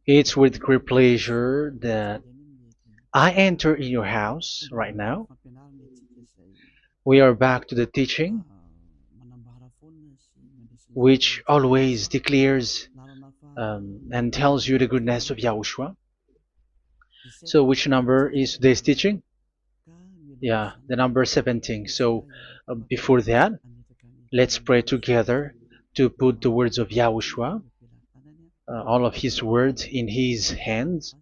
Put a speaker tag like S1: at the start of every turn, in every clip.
S1: It's with great pleasure that I enter in your house right now. We are back to the teaching, which always declares and tells you the goodness of Yahushua. So, which number is today's teaching? Yeah, the number 17. So, before that, let's pray together to put the words of Yahushua, all of his words, in his hands,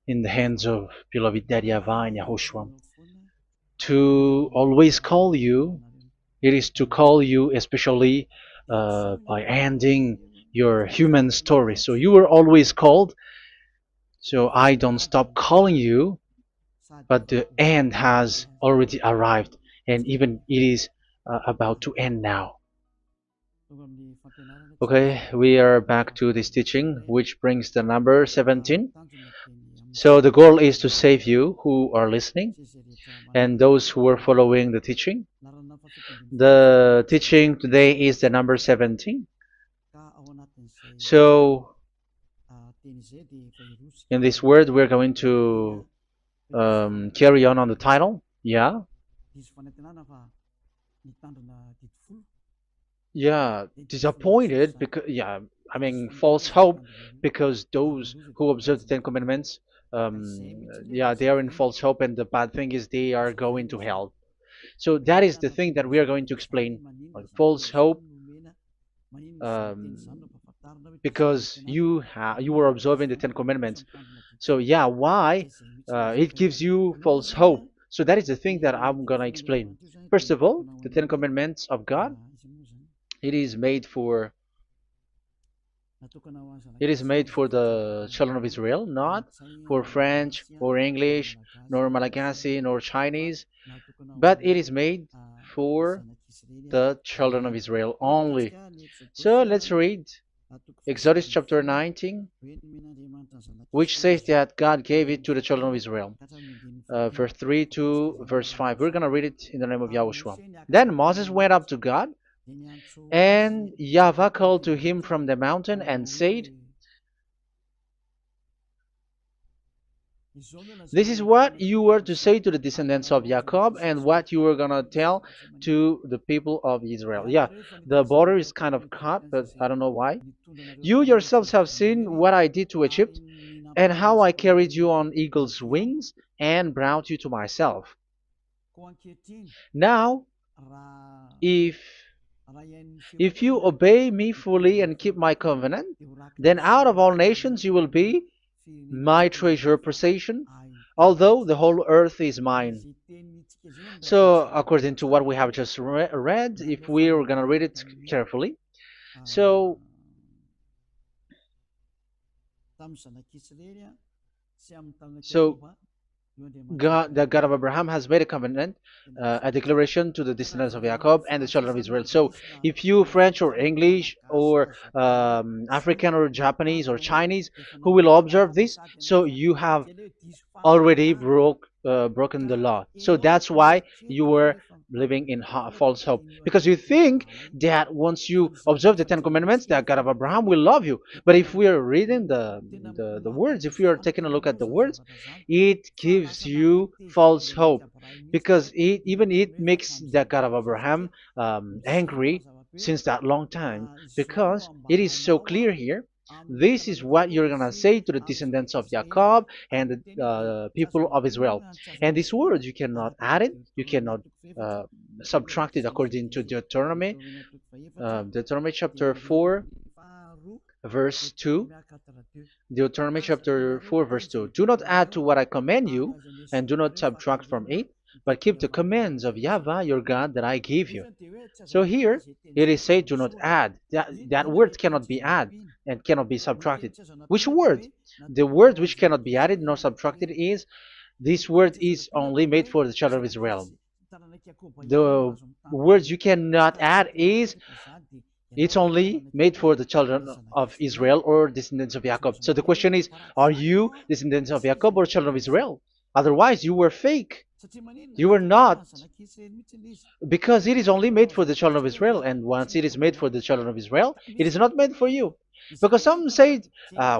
S1: in the hands of beloved Daddy YAHVAH and Yahushua. To always call you, it is to call you especially by ending your human story. So you were always called, so I don't stop calling you, but the end has already arrived, and even it is about to end now. Okay, we are back to this teaching, which brings the number 17. So the goal is to save you who are listening and those who are following the teaching. The teaching today is the number 17. So in this word, we're going to carry on the title. Yeah. Yeah, disappointed because yeah, I mean false hope because those who observe the Ten Commandments, yeah, they are in false hope, and the bad thing is they are going to hell. So that is the thing that we are going to explain, like false hope, um, because you were observing the Ten Commandments. So yeah, why it gives you false hope? So that is the thing that I'm gonna explain. First of all, the Ten Commandments of God, it is made for it is made for the children of Israel, not for French or English, nor Malagasy, nor Chinese, but it is made for the children of Israel only. So let's read Exodus chapter 19, which says that God gave it to the children of Israel. Verse 3 to verse 5. We're going to read it in the name of Yahushua. Then Moses went up to God, and YAHVAH called to him from the mountain and said, this is what you were to say to the descendants of Jacob and what you were going to tell to the people of Israel. Yeah, the border is kind of cut, but I don't know why. You yourselves have seen what I did to Egypt and how I carried you on eagle's wings and brought you to myself. Now, if you obey me fully and keep my covenant, then out of all nations you will be my treasure possession, although the whole earth is mine. So, according to what we have just read, if we're going to read it carefully, so so God, the God of Abraham, has made a covenant, a declaration to the descendants of Jacob and the children of Israel. So, if you French or English or African or Japanese or Chinese who will observe this, so you have already broken the law. So that's why you were living in false hope, because you think that once you observe the Ten Commandments, that God of Abraham will love you. But if we are reading the words, if we are taking a look at the words, it gives you false hope, because even it makes the God of Abraham angry since that long time, because it is so clear here. This is what you're gonna say to the descendants of Jacob and the people of Israel. And this word, you cannot add it, you cannot uh, subtract it, according to Deuteronomy, Deuteronomy chapter 4, verse 2. Deuteronomy chapter 4, verse 2. Do not add to what I command you, and do not subtract from it, but keep the commands of YAHVAH your God that I give you. So here it is said, do not add. That word cannot be added and cannot be subtracted. Which word? The word which cannot be added nor subtracted is, this word is only made for the children of Israel. The words you cannot add is, it's only made for the children of Israel or descendants of Jacob. So the question is, are you descendants of Jacob or children of Israel? Otherwise, you were fake. You are not, because it is only made for the children of Israel, and once it is made for the children of Israel, it is not made for you. Because some say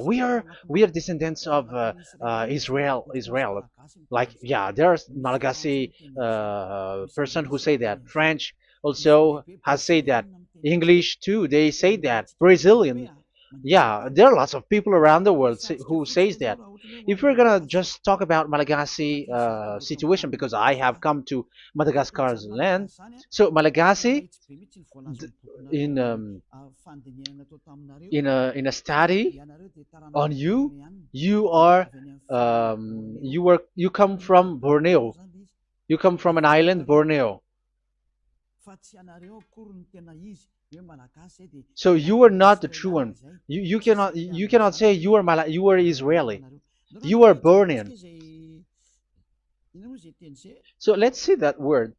S1: we are descendants of Israel. Like, yeah, there's Malagasy person who say that. French also has said that. English too, they say that. Brazilian, yeah, there are lots of people around the world who says that. If we're gonna just talk about Malagasy situation, because I have come to Madagascar's land, so Malagasy, d- in in a study on you, you are you come from Borneo. You come from an island, Borneo. So you are not the true one. You cannot say you are Israeli. You are born in. So let's see that word.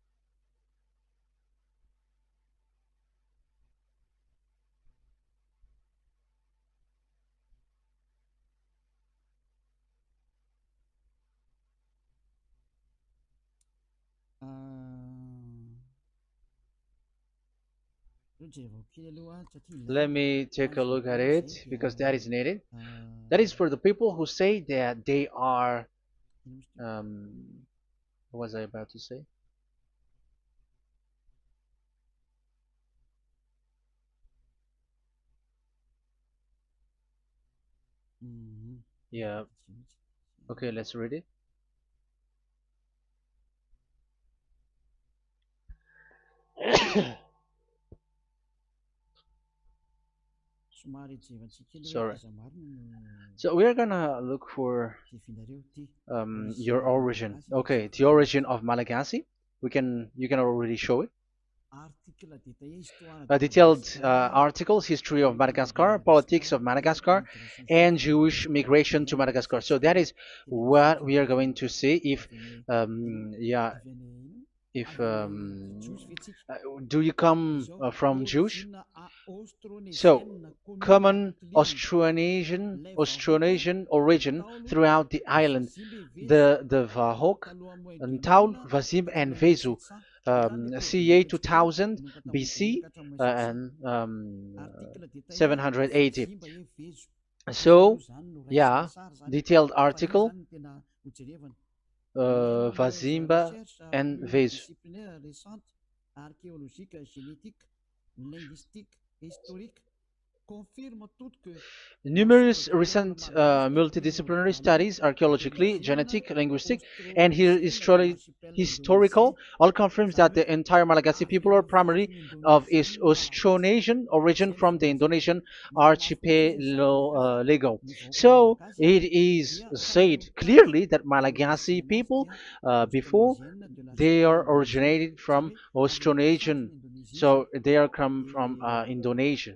S1: Let me take a look at it because that is needed. That is for the people who say that they are. What was I about to say? Yeah. Okay, let's read it. Sorry. So we are gonna look for your origin. Okay, the origin of Malagasy. You can already show it. Detailed articles, history of Madagascar, politics of Madagascar, and Jewish migration to Madagascar. So that is what we are going to see. Yeah, if do you come from Jewish? So, common Austronesian origin throughout the island, the Vahok, Ntaul, Vazim, and Vezu, CA 2000 BC and 780. So, yeah, detailed article, Vazimba and Vezu. Numerous recent multidisciplinary studies, archaeologically, genetic, linguistic, and historical, all confirms that the entire Malagasy people are primarily of Austronesian origin from the Indonesian archipelago. So it is said clearly that Malagasy people, before, they are originated from Austronesian, so they are come from Indonesia,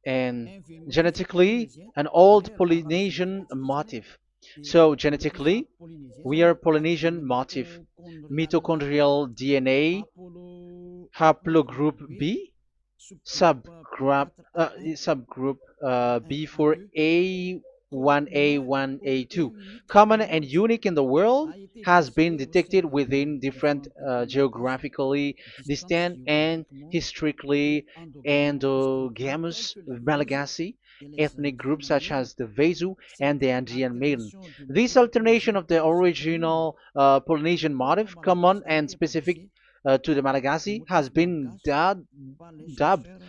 S1: and genetically an old Polynesian motif. So genetically, we are Polynesian motif, mitochondrial DNA, haplogroup B, subgroup B for A1A1A2, common and unique in the world, has been detected within different geographically distant and historically endogamous Malagasy ethnic groups such as the Vezu and the Andean Maiden. This alternation of the original Polynesian motif, common and specific to the Malagasy, has been dubbed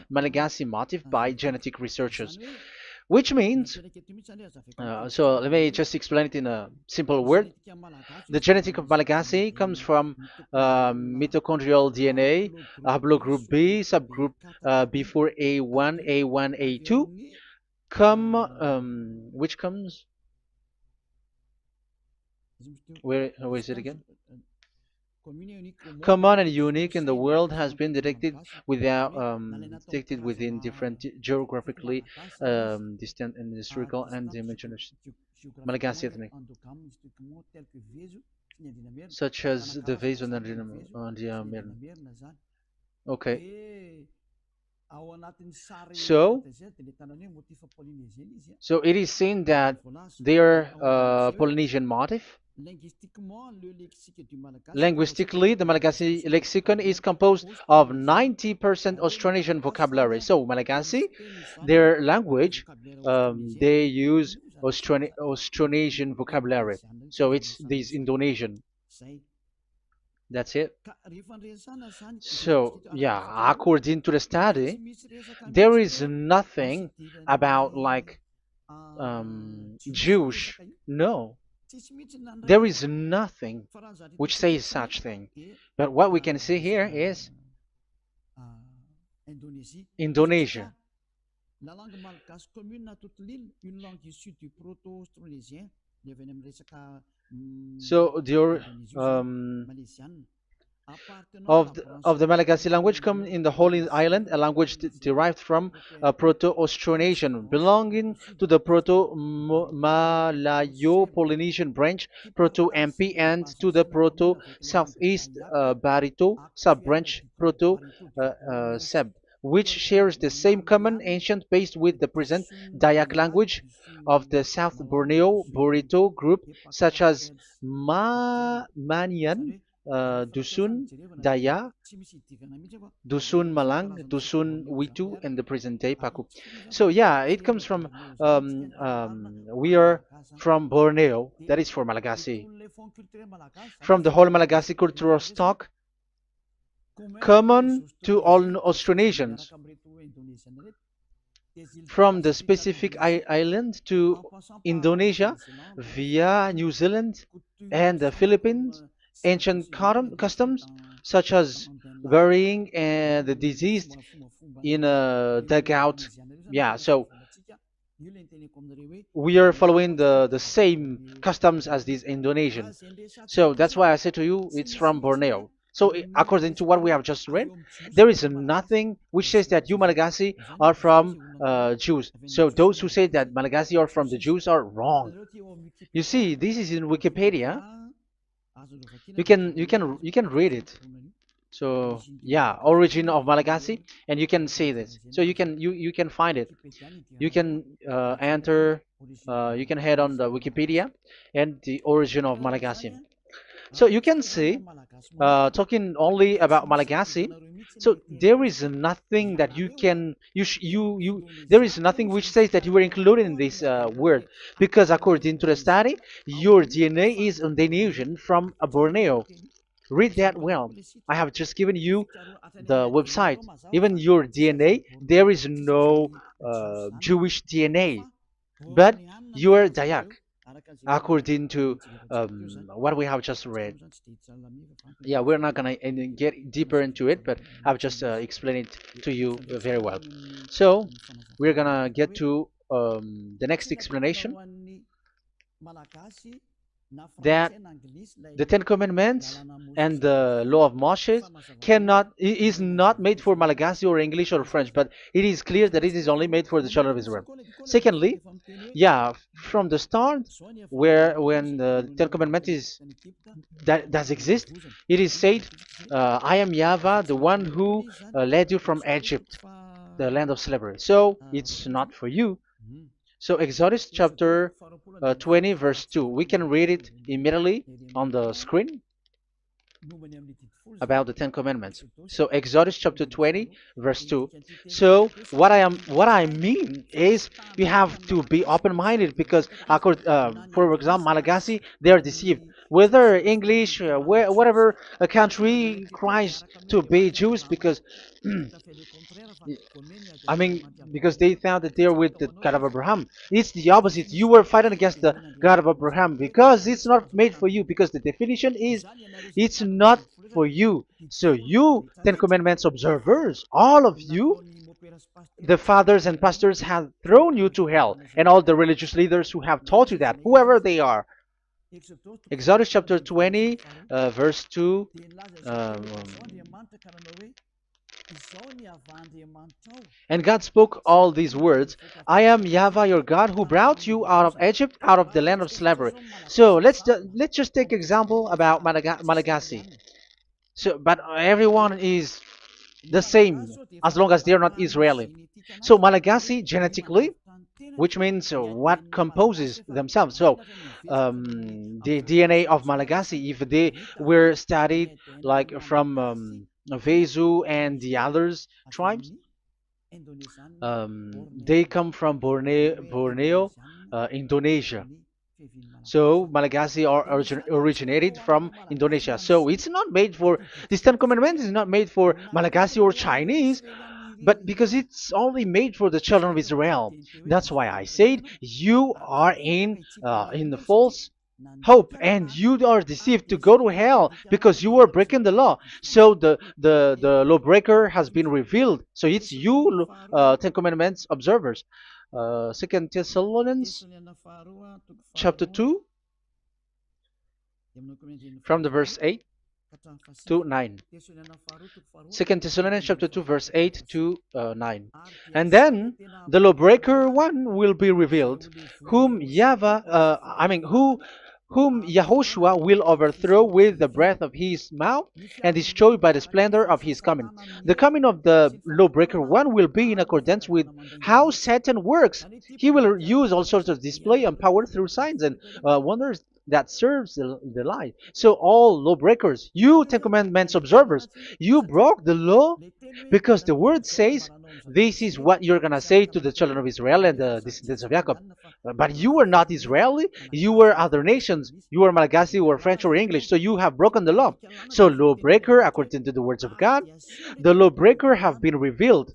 S1: Malagasy motif by genetic researchers, which means, so let me just explain it in a simple word. The genetic of Malagasy comes from mitochondrial DNA, haplogroup B, subgroup B4A1, A1, A2, which comes, where is it again? Common and unique in the world, has been detected within different geographically distant and historical and dimensional Malagasy ethnic, such as the Vezo and the Mirna. Okay. So, so it is seen that their Polynesian motif. Linguistically, the Malagasy lexicon is composed of 90% Austronesian vocabulary. So, Malagasy, their language, they use Austronesian vocabulary. So, it's this Indonesian. That's it. So, yeah, according to the study, there is nothing about like Jewish. No, there is nothing which says such thing. But what we can see here is Indonesia. So the of the Malagasy language come in the Holy Island, a language derived from Proto-Austronesian, belonging to the Proto-Malayo-Polynesian branch, Proto-MP, and to the Proto-Southeast Barito sub-branch, Proto-Seb, which shares the same common ancient base with the present Dayak language of the South Borneo Burrito group, such as Manian, Dusun, Daya, Dusun Malang, Dusun Witu, and the present day Paku. So yeah, it comes from we are from Borneo, that is for Malagasy. From the whole Malagasy cultural stock, common to all Austronesians, from the specific island to Indonesia via New Zealand and the Philippines, ancient customs such as burying and the deceased in a dugout. Yeah, so we are following the same customs as these Indonesian. So that's why I say to you, it's from Borneo. So according to what we have just read, there is nothing which says that you Malagasy are from Jews. So those who say that Malagasy are from the Jews are wrong. You see, this is in Wikipedia. You can read it. So yeah, origin of Malagasy, and you can see this. So you can find it. You can enter. You can head on the Wikipedia and the origin of Malagasy. So you can see, talking only about Malagasy. So there is nothing that you can you there is nothing which says that you were included in this word, because according to the study, your DNA is Indonesian from Borneo. Read that well. I have just given you the website. Even your DNA, there is no Jewish DNA, but you are Dayak, according to what we have just read. Yeah, we're not gonna get deeper into it, but I've just explained it to you very well. So we're gonna get to the next explanation, that the Ten Commandments and the Law of Moshe is not made for Malagasy or English or French, but it is clear that it is only made for the children of Israel. Secondly, yeah, from the start, where when the Ten Commandments that does exist, it is said, "I am YAHVAH, the one who led you from Egypt, the land of slavery." So it's not for you. So Exodus chapter 20 verse 2. We can read it immediately on the screen about the Ten Commandments. So Exodus chapter 20 verse 2. So what I mean is, we have to be open-minded, because for example, Malagasy, they are deceived. Whether English, whatever a country tries to be Jews, because I mean, because they found that they're with the God of Abraham. It's the opposite. You were fighting against the God of Abraham, because it's not made for you. Because the definition is, it's not for you. So you, Ten Commandments observers, all of you, the fathers and pastors have thrown you to hell, and all the religious leaders who have taught you that, whoever they are. Exodus chapter 20, verse 2. And God spoke all these words: "I am YAHVAH your God, who brought you out of Egypt, out of the land of slavery." So let's just take example about Malagasy. So, but everyone is the same as long as they are not Israeli. So Malagasy genetically, which means what composes themselves. So the DNA of Malagasy, if they were studied like from Vesu and the others tribes, they come from Borneo, Indonesia. So Malagasy are originated from Indonesia. So it's not made for this Ten Commandments is not made for Malagasy or Chinese, but because it's only made for the children of Israel. That's why I said you are in the false hope and you are deceived to go to hell because you are breaking the law. So the lawbreaker has been revealed. So it's you, Ten Commandments observers. Second Thessalonians chapter 2 from the verse 8 to 9. Second Thessalonians chapter 2 verse 8 to 9. And then the lawbreaker one will be revealed, whom whom Yahushua will overthrow with the breath of his mouth and destroy by the splendor of his coming. The coming of the lawbreaker one will be in accordance with how Satan works. He will use all sorts of display and power through signs and wonders that serves the lie. So all lawbreakers, you Ten Commandments observers, you broke the law because the word says this is what you're gonna say to the children of Israel and the descendants of Jacob. But you were not Israeli, you were other nations, you were Malagasy or French or English, so you have broken the law. So lawbreaker, according to the words of God, the lawbreaker have been revealed.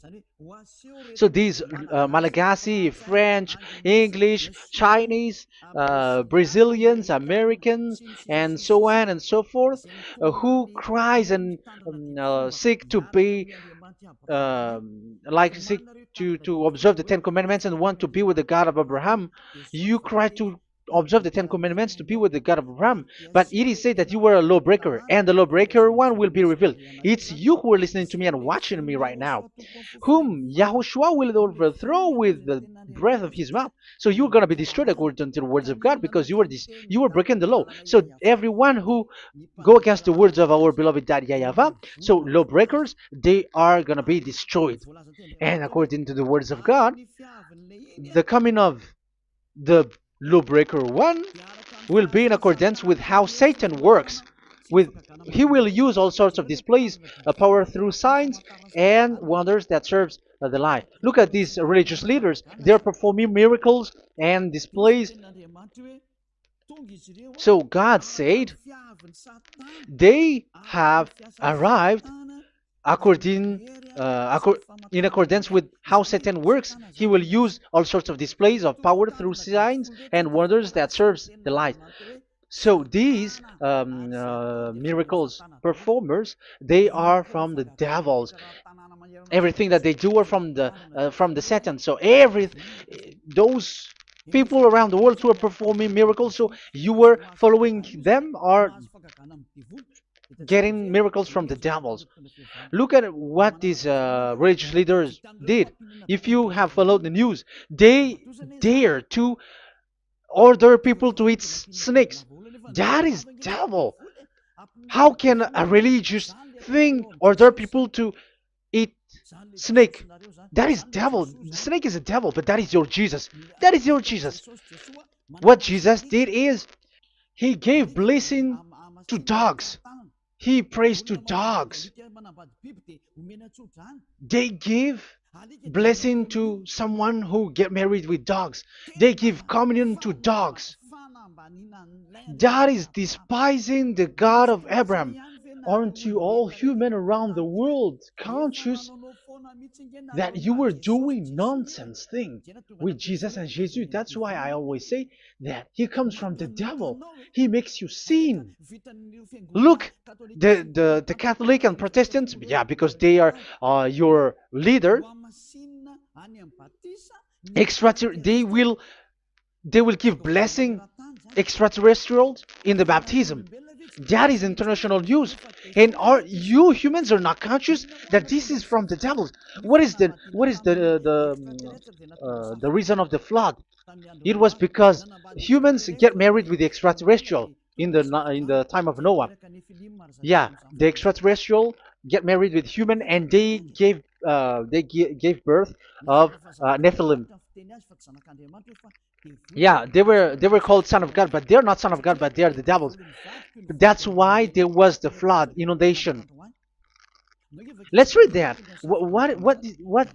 S1: So these Malagasy, French, English, Chinese, Brazilians, Americans, and so on and so forth, who cries and seek to be seek to observe the Ten Commandments and want to be with the God of Abraham. You cry to observe the Ten Commandments to be with the God of Abraham, but it is said that you were a lawbreaker, and the lawbreaker one will be revealed. It's you who are listening to me and watching me right now, whom Yahushua will overthrow with the breath of his mouth. So you're going to be destroyed according to the words of God because you were breaking the law. So everyone who go against the words of our beloved Daddy YAHVAH, so lawbreakers, they are going to be destroyed. And according to the words of God, the coming of the lawbreaker one will be in accordance with how Satan works. He will use all sorts of displays, power through signs and wonders that serves the lie. Look at these religious leaders. They're performing miracles and displays. So God said they have arrived in accordance with how Satan works. He will use all sorts of displays of power through signs and wonders that serves the light. So these miracles performers, they are from the devils. Everything that they do are from the Satan. So those people around the world who are performing miracles, so you were following them, are getting miracles from the devils. Look at what these religious leaders did. If you have followed the news, they dare to order people to eat snakes. That is devil. How can a religious thing order people to eat snake? That is devil. The snake is a devil, but that is your Jesus. That is your Jesus. What Jesus did is he gave blessing to dogs. He prays to dogs. They give blessing to someone who get married with dogs. They give communion to dogs. That is despising the God of Abraham. Aren't you all human around the world conscious that you were doing nonsense thing with Jesus and Jesus? That's why I always say that he comes from the devil. He makes you sin. Look, the Catholic and Protestants, yeah, because they are your leader. They will give blessing extraterrestrials in the baptism. That is international news, and you humans are not conscious that this is from the devil. What is the reason of the flood? It was because humans get married with the extraterrestrial in the time of Noah. Yeah, the extraterrestrial get married with human, and they gave birth of Nephilim. Yeah, they were called son of God, but they're not son of God, but they are the devils. That's why there was the flood, inundation. Let's read that. What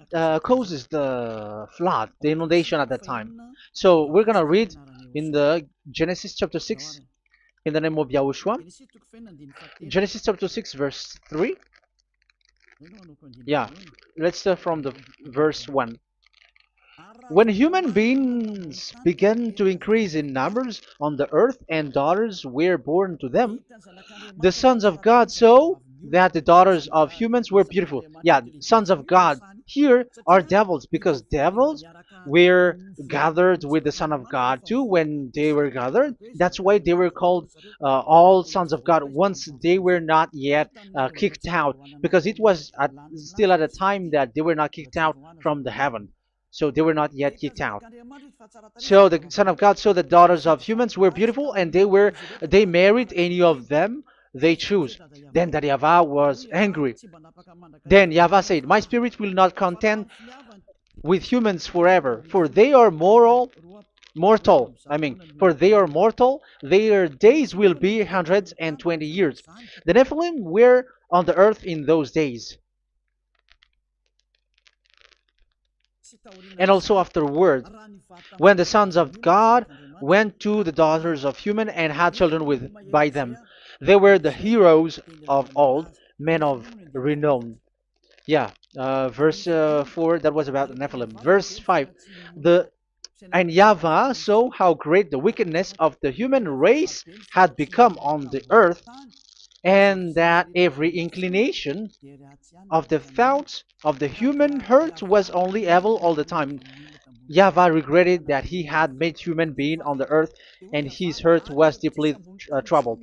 S1: causes the flood, the inundation at that time? So we're gonna read in the Genesis chapter 6 in the name of Yahushua. Genesis chapter 6 verse 3. Yeah, let's start from the verse 1. When human beings began to increase in numbers on the earth and daughters were born to them, the sons of God saw that the daughters of humans were beautiful. Yeah, sons of God here are devils, because devils were gathered with the Son of God too when they were gathered. That's why they were called all sons of God once they were not yet kicked out, because it was still at a time that they were not kicked out from the heaven. So they were not yet kicked out. So the Son of God saw the daughters of humans were beautiful, and they married any of them they choose. Then that YAHVAH was angry. Then YAHVAH said, "My spirit will not contend with humans forever, for they are mortal. For they are mortal. Their days will be 120 years. The Nephilim were on the earth in those days, and also afterward, when the sons of God went to the daughters of human and had children with by them. They were the heroes of old, men of renown." Yeah, verse 4, that was about the Nephilim. Verse 5, the and YAHVAH saw how great the wickedness of the human race had become on the earth, and that every inclination of the thoughts of the human heart was only evil all the time. YAHVAH regretted that he had made human being on the earth, and his heart was deeply troubled.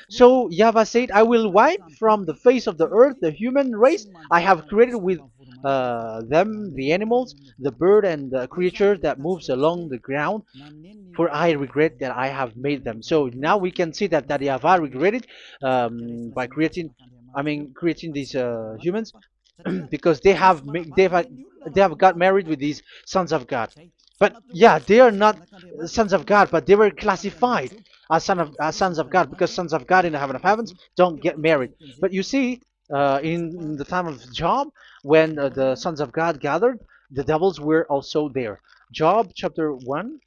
S1: So YAHVAH said, "I will wipe from the face of the earth the human race I have created, with them the animals, the bird, and the creature that moves along the ground, for I regret that I have made them." So now we can see that YAHVAH regretted by creating these humans, because they have got married with these sons of God. But yeah, they are not sons of God, but they were classified as sons of God, because sons of God in the heaven of heavens don't get married. But you see, in the time of Job, when the sons of God gathered, the devils were also there. Job chapter 1.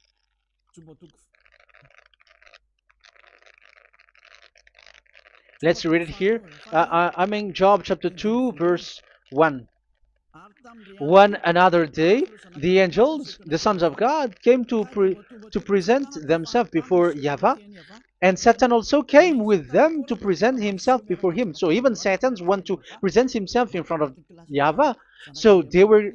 S1: Let's read it here. Job chapter 2, verse 1. One another day, the angels, the sons of God, came to present themselves before YAHVAH, and Satan also came with them to present himself before him. So even Satan want to present himself in front of YAHVAH. So they were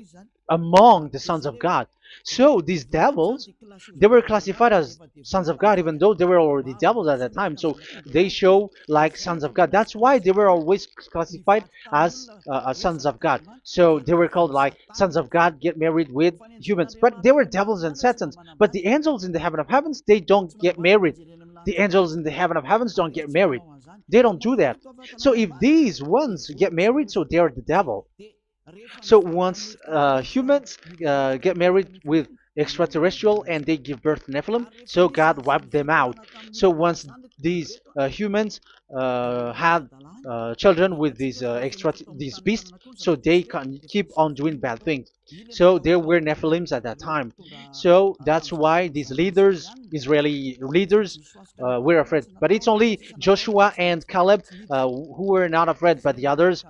S1: among the sons of God. So these devils, they were classified as sons of God, even though they were already devils at that time. So they show like sons of God. That's why they were always classified as sons of God. So they were called like sons of God get married with humans. But they were devils and satans. But the angels in the heaven of heavens, they don't get married. The angels in the heaven of heavens don't get married. They don't do that. So if these ones get married, so they're the devil. So once humans get married with extraterrestrial and they give birth to Nephilim, so God wiped them out. So once these humans had children with these beasts, so they can keep on doing bad things. So there were Nephilims at that time. So that's why these leaders, Israeli leaders, were afraid. But it's only Joshua and Caleb who were not afraid, but the others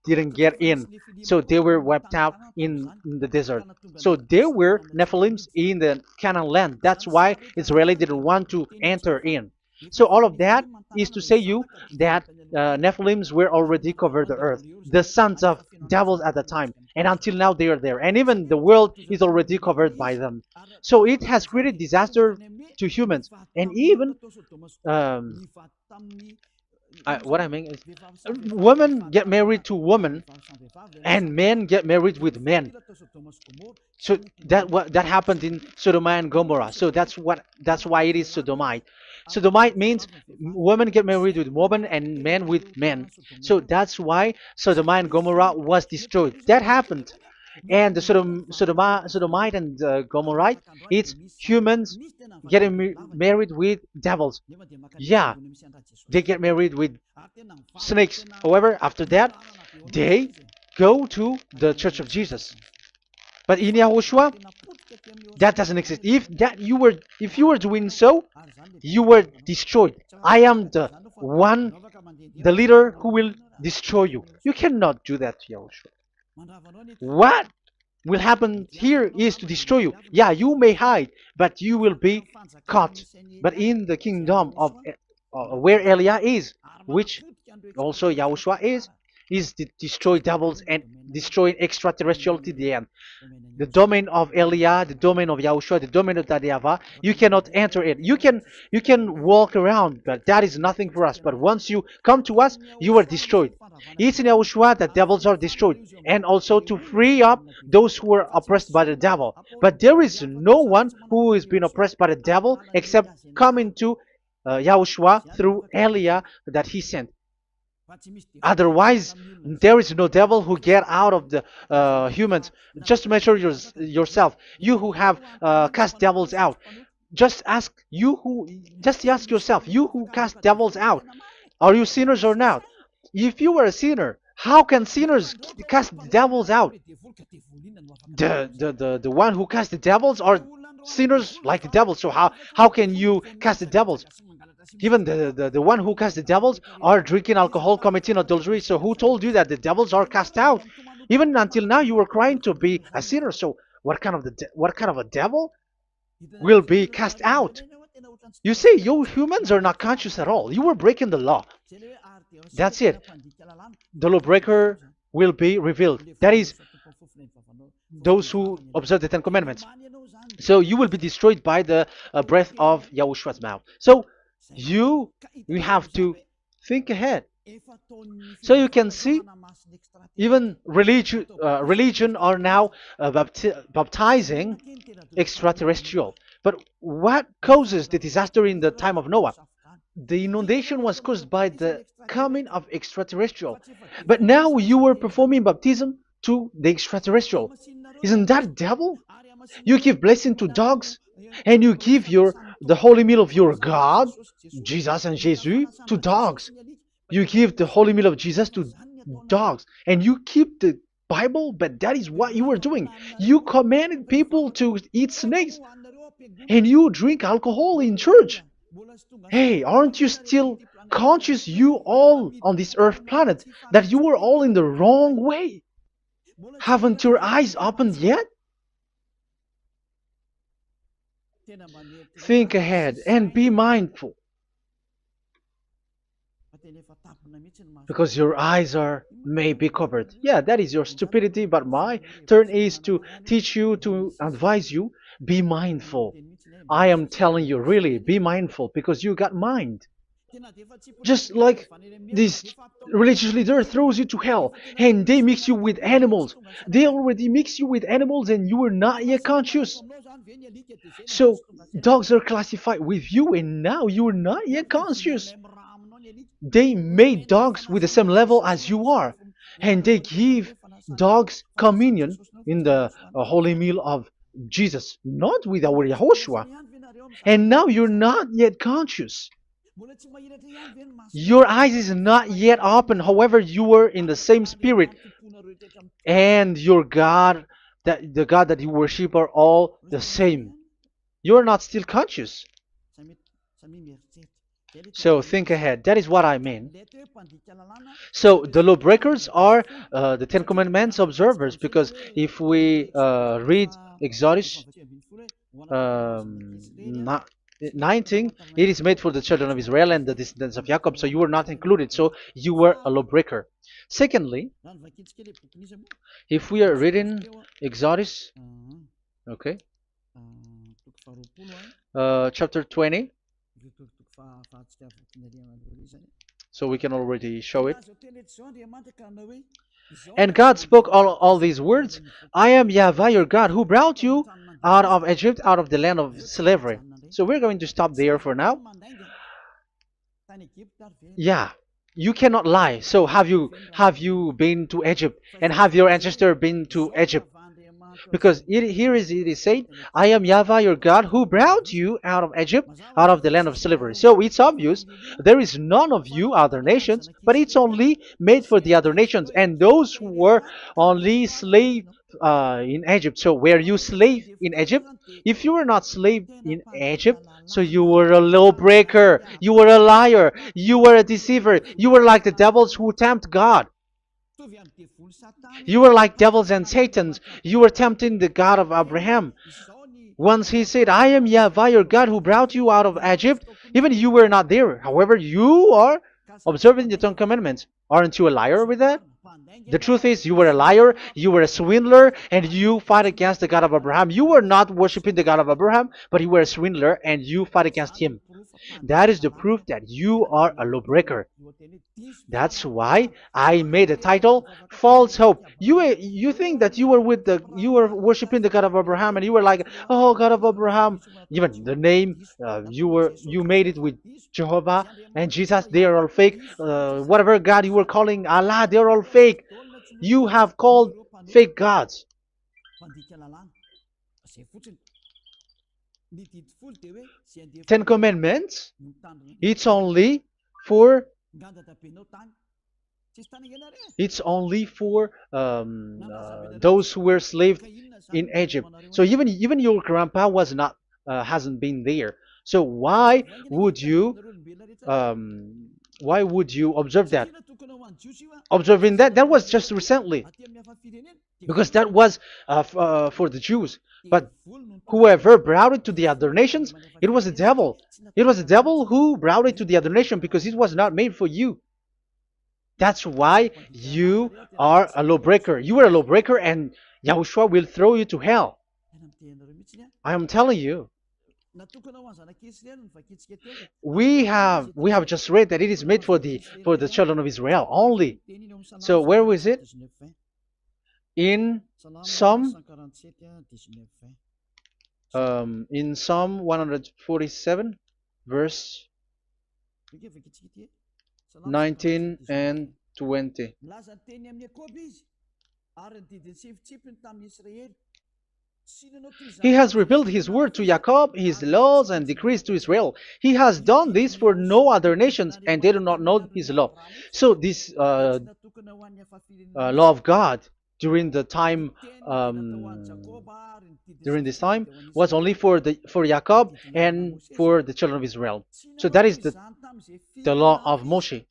S1: didn't get in. So they were wiped out in the desert. So there were Nephilims in the Canaan land. That's why Israeli didn't want to enter in. So all of that is to say you that Nephilims were already covered the earth, the sons of devils at the time, and until now they are there, and even the world is already covered by them. So it has created disaster to humans, and even um, what I mean is, women get married to women, and men get married with men. So that happened in Sodom and Gomorrah. So that's why it is sodomite. Sodomite means women get married with women and men with men. So that's why Sodom and Gomorrah was destroyed. That happened. And the Sodomite and Gomorrite, it's humans getting married with devils. Yeah, they get married with snakes. However, after that, they go to the Church of Jesus. But in Yahushua, that doesn't exist. If you were doing so, you were destroyed. I am the one, the leader who will destroy you. You cannot do that to Yahushua. What will happen here is to destroy you. Yeah, you may hide, but you will be caught. But in the kingdom of where Elia is, which also Yahushua is to destroy devils and destroy extraterrestriality at the end. The domain of Elia, the domain of Yahushua, the domain of YAHVAH, you cannot enter it. You can walk around, but that is nothing for us. But once you come to us, you are destroyed. It's in Yahushua that devils are destroyed, and also to free up those who are oppressed by the devil. But there is no one who is being oppressed by the devil except coming to Yahushua through Elia that he sent. Otherwise, there is no devil who get out of the humans. Just measure yourself. You who have cast devils out. Just ask you who. Just ask yourself. You who cast devils out. Are you sinners or not? If you were a sinner, how can sinners cast devils out? The one who cast the devils are sinners like the devils. So how can you cast the devils? Even the one who cast the devils are drinking alcohol, committing adultery. So who told you that the devils are cast out? Even until now, you were crying to be a sinner. So what kind of a devil will be cast out? You see, you humans are not conscious at all. You were breaking the law. That's it. The lawbreaker will be revealed. That is, those who observe the Ten Commandments. So you will be destroyed by the breath of Yahushua's mouth. So you have to think ahead. So you can see, even religion are now baptizing extraterrestrial. But what causes the disaster in the time of Noah? The inundation was caused by the coming of extraterrestrial. But now you were performing baptism to the extraterrestrial. Isn't that devil? You give blessing to dogs, and you give the holy meal of your God, Jesus and Jesus, to dogs. You give the holy meal of Jesus to dogs, and you keep the Bible, but that is what you were doing. You commanded people to eat snakes, and you drink alcohol in church. Hey, aren't you still conscious, you all on this earth planet, that you were all in the wrong way? Haven't your eyes opened yet? Think ahead and be mindful, because your eyes are may be covered. Yeah, that is your stupidity, but my turn is to teach you, to advise you. Be mindful. I am telling you, really, be mindful, because you got mind. Just like this religious leader throws you to hell and they mix you with animals. They already mix you with animals and you are not yet conscious. So dogs are classified with you and now you are not yet conscious. They made dogs with the same level as you are, and they give dogs communion in the holy meal of Jesus, not with our Yahushua. And now you're not yet conscious. Your eyes is not yet open. However, you were in the same spirit, and your God, that the God that you worship, are all the same. You are not still conscious. So think ahead. That is what I mean. So the lawbreakers are the Ten Commandments observers, because if we read Exodus 19, it is made for the children of Israel and the descendants of Jacob, so you were not included, so you were a lawbreaker. Secondly, if we are reading Exodus, okay, chapter 20, So we can already show it. And God spoke all these words. I am Yahweh your God who brought you out of Egypt, out of the land of slavery. So we're going to stop there for now. Yeah, you cannot lie. So have you been to Egypt, and have your ancestor been to Egypt? Because it is said, I am Yahweh your God who brought you out of Egypt, out of the land of slavery. So it's obvious there is none of you other nations, but it's only made for the other nations and those who were only slave in Egypt. So were you slave in Egypt? If you were not slave in Egypt, so you were a lawbreaker, you were a liar, you were a deceiver, you were like the devils who tempt God. You were like devils and Satans. You were tempting the God of Abraham. Once he said, I am Yahweh your God who brought you out of Egypt, even you were not there. However, you are observing the Ten Commandments. Aren't you a liar with that? The truth is, you were a liar, you were a swindler, and you fight against the God of Abraham. You were not worshiping the God of Abraham, but you were a swindler and you fight against him. That is the proof that you are a lawbreaker. That's why I made a title, False Hope. You think that you were worshiping the God of Abraham, and you were like, oh, God of Abraham. Even the name, you made it with Jehovah and Jesus. They are all fake. Whatever God you were calling Allah, they are all fake. You have called fake gods. Ten Commandments. It's only for those who were slaves in Egypt. So even your grandpa was not hasn't been there. So why would you observe that? Observing that was just recently, because that was for the Jews. But whoever brought it to the other nations, it was the devil. It was the devil who brought it to the other nation because it was not made for you. That's why you are a lawbreaker. You are a lawbreaker, and Yahushua will throw you to hell. I am telling you. We have just read that it is made for the children of Israel only. So where was it? In Psalm 147, verse 19 and 20. He has revealed his word to Jacob, his laws and decrees to Israel. He has done this for no other nations, and they do not know his law. So this law of God during the time during this time was only for Jacob and for the children of Israel. So that is the law of Moshe.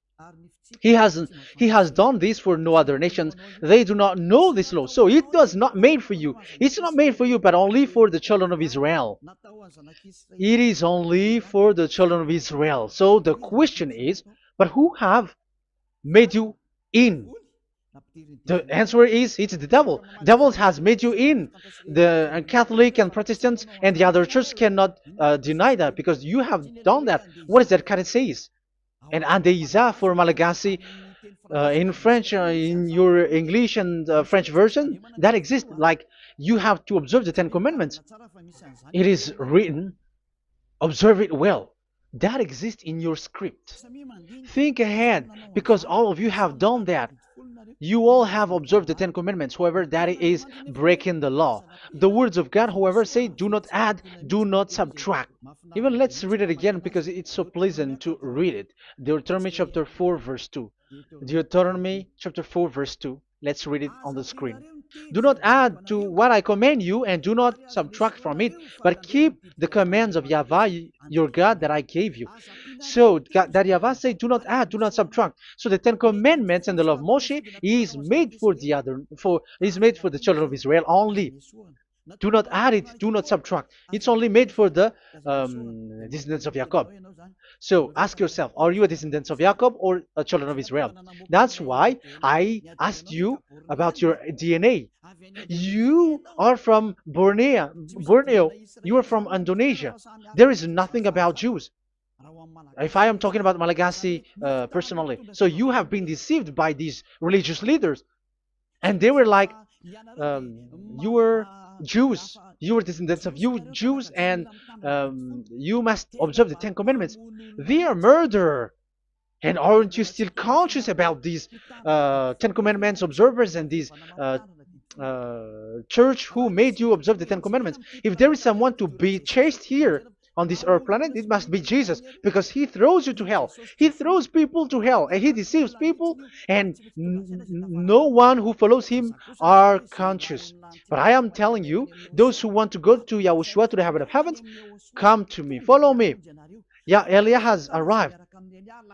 S1: He has done this for no other nations. They do not know this law. So it was not made for you. It's not made for you, but only for the children of Israel. It is only for the children of Israel. So the question is, but who have made you in? The answer is, it's the devil. Devil has made you in. The Catholic and Protestants and the other church cannot deny that, because you have done that. What is that kind of says? And Andeiza for Malagasy, in French, in your English and French version, that exists. Like, you have to observe the Ten Commandments. It is written, observe it well. That exists in your script. Think ahead, because all of you have done that. You all have observed the Ten Commandments. However, that is breaking the law. The words of God, however, say, do not add, do not subtract. Even let's read it again, because it's so pleasant to read it. Deuteronomy chapter 4, verse 2. Deuteronomy chapter 4, verse 2. Let's read it on the screen. Do not add to what I command you, and do not subtract from it, but keep the commands of Yahweh, your God, that I gave you. So that Yahweh said, do not add, do not subtract. So the Ten Commandments and the law of Moshe is made for the children of Israel only. Do not add it, do not subtract. It's only made for the descendants of Jacob. So ask yourself, are you a descendant of Jacob or a children of Israel? That's why I asked you about your DNA. You are from Borneo. You are from Indonesia. There is nothing about Jews. If I am talking about Malagasy personally, so you have been deceived by these religious leaders, and they were like, you were Jews, you were descendants of you Jews, and you must observe the Ten Commandments. They are murderer. And aren't you still conscious about these Ten Commandments observers and these church who made you observe the Ten Commandments? If there is someone to be chased here on this earth planet, it must be Jesus, because he throws you to hell. He throws people to hell, and he deceives people, and no one who follows him are conscious. But I am telling you, those who want to go to Yahushua, to the heaven of heavens, come to me, follow me. Yeah, Eliah has arrived.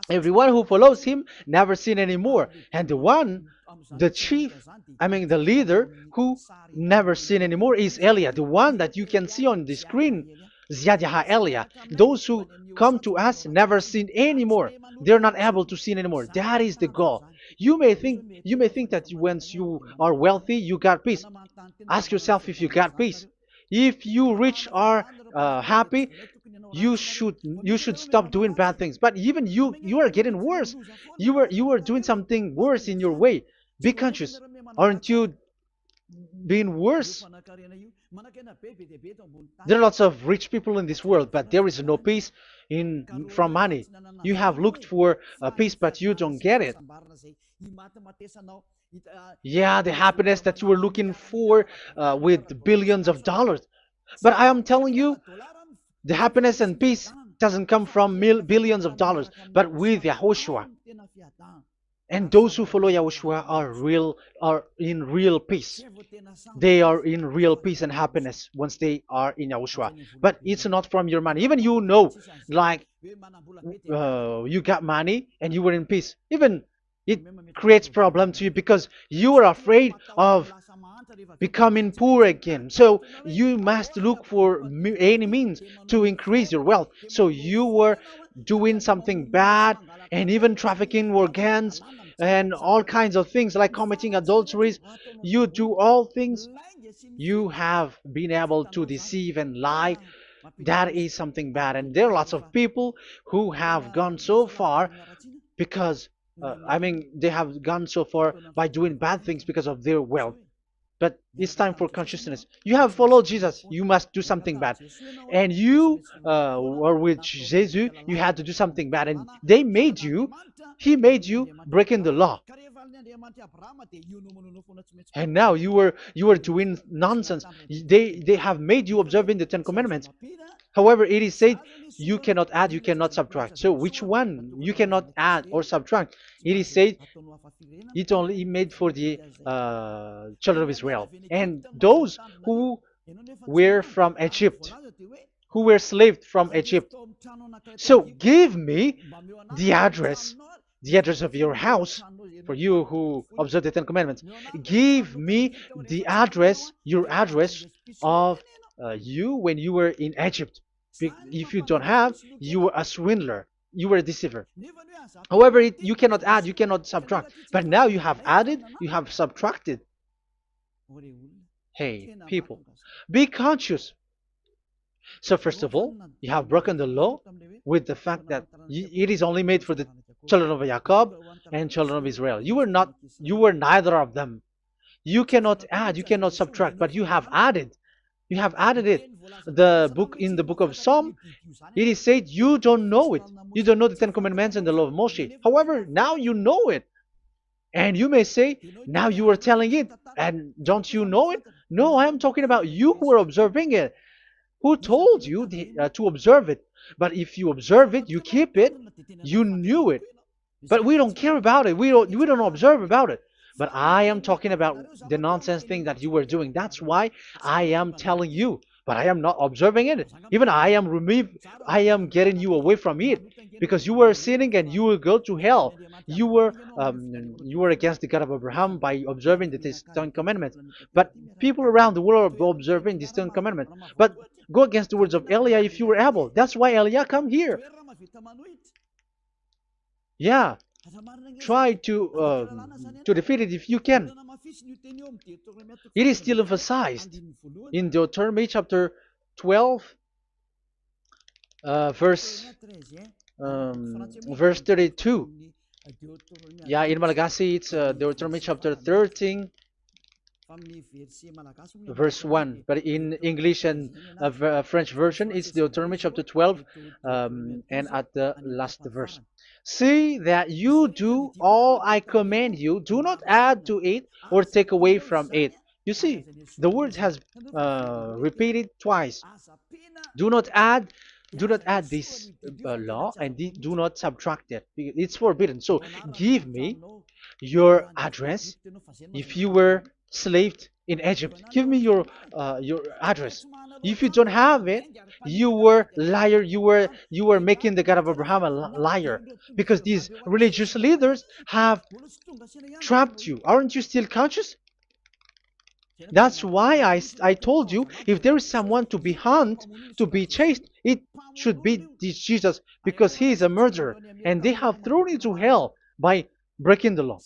S1: Everyone who follows him never sin anymore. And the chief, the leader who never sin anymore is Eliah, the one that you can see on the screen. Ziyadah Eliah. Those who come to us never sin anymore. They're not able to sin anymore. That is the goal. You may think that once you are wealthy, you got peace. Ask yourself if you got peace. If you rich are happy, you should stop doing bad things. But even you are getting worse. You are doing something worse in your way. Be conscious. Aren't you being worse? There are lots of rich people in this world, but there is no peace from money. You have looked for peace, but you don't get it. Yeah, the happiness that you were looking for with billions of dollars. But I am telling you, the happiness and peace doesn't come from billions of dollars, but with Yahushua. And those who follow Yahushua are in real peace. They are in real peace and happiness once they are in Yahushua. But it's not from your money. Even like you got money and you were in peace. Even it creates problem to you because you are afraid of becoming poor again. So you must look for any means to increase your wealth. So you were doing something bad and even trafficking organs and all kinds of things like committing adulteries. You do all things. You have been able to deceive and lie. That is something bad. And there are lots of people who have gone so far because they have gone so far by doing bad things because of their wealth. But it's time for consciousness. You have followed Jesus, you must do something bad. And you were with Jesus, you had to do something bad. And he made you breaking the law. And now you were doing nonsense. They have made you observing the Ten Commandments. However, it is said you cannot add, you cannot subtract. So which one you cannot add or subtract? It is said it only made for the children of Israel and those who were from Egypt, who were slaved from Egypt. So give me the address of your house, for you who observe the Ten Commandments. Give me the address, your address of you when you were in Egypt. If you don't have, you were a swindler, you were a deceiver. However, you cannot add, you cannot subtract. But now you have added, you have subtracted. Hey, people, be conscious. So first of all, you have broken the law with the fact that it is only made for the children of Jacob and children of Israel. You were neither of them. You cannot add, you cannot subtract, but you have added. You have added it. In the book of Psalm, it is said you don't know it. You don't know the Ten Commandments and the law of Moshe. However, now you know it. And you may say, now you are telling it, and don't you know it? No, I am talking about you who are observing it. Who told you to observe it? But if you observe it, you keep it, you knew it. But we don't care about it. We don't observe about it. But I am talking about the nonsense thing that you were doing. That's why I am telling you. But I am not observing it. Even I am getting you away from it. Because you were sinning and you will go to hell. You were against the God of Abraham by observing the Ten Commandments. But people around the world are observing the Ten Commandments. But go against the words of Eliah if you were able. That's why Eliah come here. Yeah. Try to defeat it if you can. It is still emphasized in Deuteronomy chapter 12, verse verse 32. Yeah, in Malagasy it's Deuteronomy chapter 13 verse 1, but in English and French version it's Deuteronomy chapter 12, and at the last verse. See that you do all I command you, do not add to it or take away from it. You see, the word has repeated twice. Do not add, do not add this law, and do not subtract it. It's forbidden. So give me your address. If you were slaved in Egypt, give me your address. If you don't have it, you were liar. You were making the God of Abraham a liar, because these religious leaders have trapped you. Aren't you still conscious? That's why I told you, if there is someone to be hunted, to be chased, it should be this Jesus, because he is a murderer and they have thrown you to hell by breaking the law.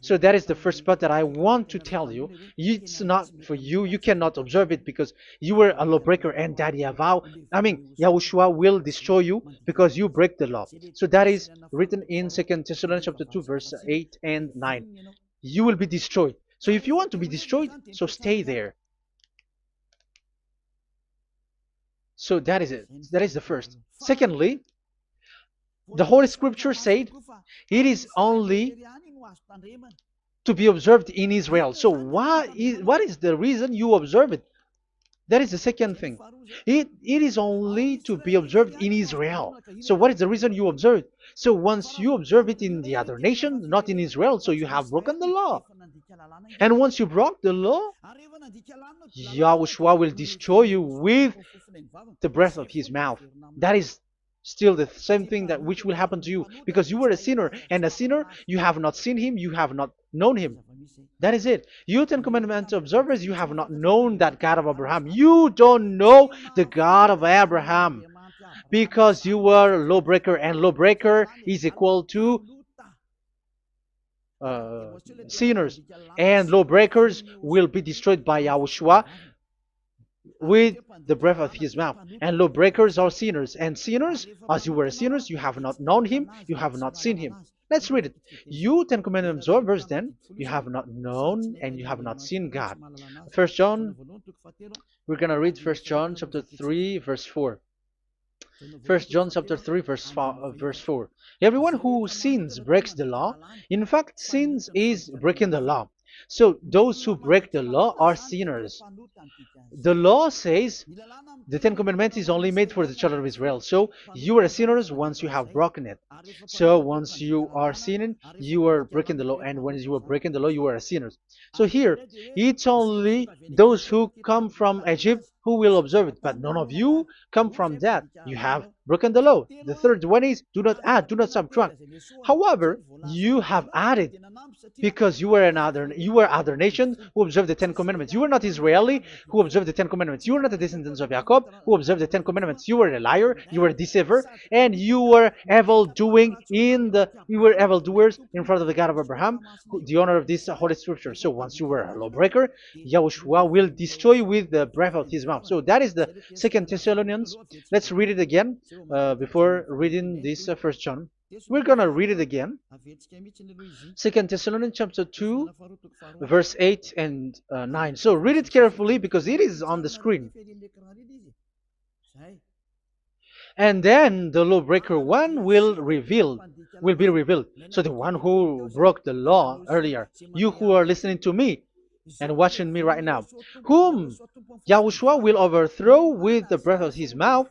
S1: So that is the first part that I want to tell you. It's not for you. You cannot observe it because you were a lawbreaker, and that Yahushua will destroy you because you break the law. So that is written in 2 Thessalonians chapter 2, verse 8 and 9. You will be destroyed. So if you want to be destroyed, so stay there. So that is it. That is the first. Secondly, the Holy Scripture said it is only to be observed in Israel. So what is the reason you observe it? That is the second thing. It is only to be observed in Israel. So what is the reason you observe it? So once you observe it in the other nation, not in Israel, so you have broken the law. And once you broke the law, Yahushua will destroy you with the breath of his mouth. That is still the same thing that which will happen to you, because you were a sinner, and a sinner, you have not seen him, you have not known him. That is it. You Ten Commandments observers, you have not known that God of Abraham. You don't know the God of Abraham because you were a lawbreaker, and lawbreaker is equal to sinners, and lawbreakers will be destroyed by Yahushua with the breath of his mouth. And lawbreakers are sinners, and sinners, as you were sinners, you have not known him, you have not seen him. Let's read it. You Ten Commandments observers, then, you have not known and you have not seen God. First John, we're going to read 1 John chapter 3, verse 4. 1 John chapter 3, verse 4. Everyone who sins breaks the law. In fact, sins is breaking the law. So those who break the law are sinners. The law says the Ten Commandments is only made for the children of Israel. So you are sinners once you have broken it. So once you are sinning, you are breaking the law. And when you are breaking the law, you are a sinner. So here, it's only those who come from Egypt who will observe it. But none of you come from that. You have broken the law. The third one is do not add, do not subtract. However, you have added because you were other nations who observed the Ten Commandments. You were not Israeli who observed the Ten Commandments. You were not the descendants of Jacob who observed the Ten Commandments. You were a liar, you were a deceiver, and you were evildoers in front of the God of Abraham, the honor of this Holy Scripture. So once you were a lawbreaker, Yahushua will destroy you with the breath of his mouth. So that is the 2 Thessalonians. Let's read it again before reading this 1 John. We're going to read it again. 2 Thessalonians chapter 2, verse 8 and 9. So read it carefully because it is on the screen. And then the lawbreaker one will be revealed. So the one who broke the law earlier, you who are listening to me and watching me right now, whom Yahushua will overthrow with the breath of his mouth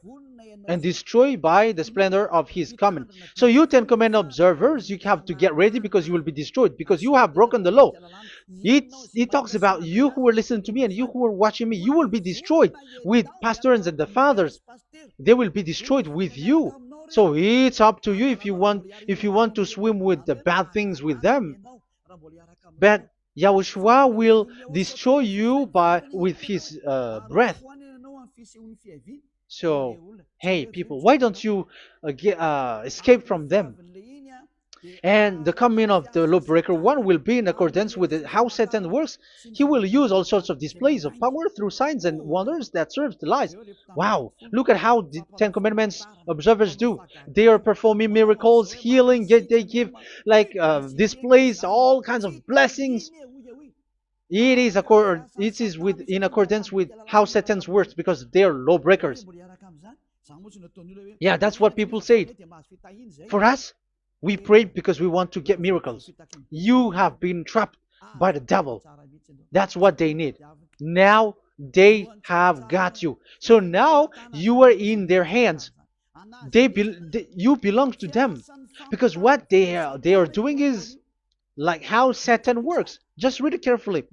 S1: and destroy by the splendor of his coming. So you Ten Commandment observers, you have to get ready because you will be destroyed, because you have broken the law. It talks about you who are listening to me and you who are watching me. You will be destroyed with pastors and the fathers. They will be destroyed with you. So it's up to you if you want to swim with the bad things with them. But Yahushua will destroy you with his breath. So, hey people, why don't you escape from them? And the coming of the lawbreaker one will be in accordance with how Satan works. He will use all sorts of displays of power through signs and wonders that serve the lies. Wow, look at how the Ten Commandments observers do. They are performing miracles, healing, yet they give like displays, all kinds of blessings. It is in accordance with how Satan works because they are lawbreakers. Yeah, that's what people say. For us, we prayed because we want to get miracles. You have been trapped by the devil. That's what they need. Now they have got you. So now you are in their hands. You belong to them because what they are doing is like how Satan works. Just read it carefully.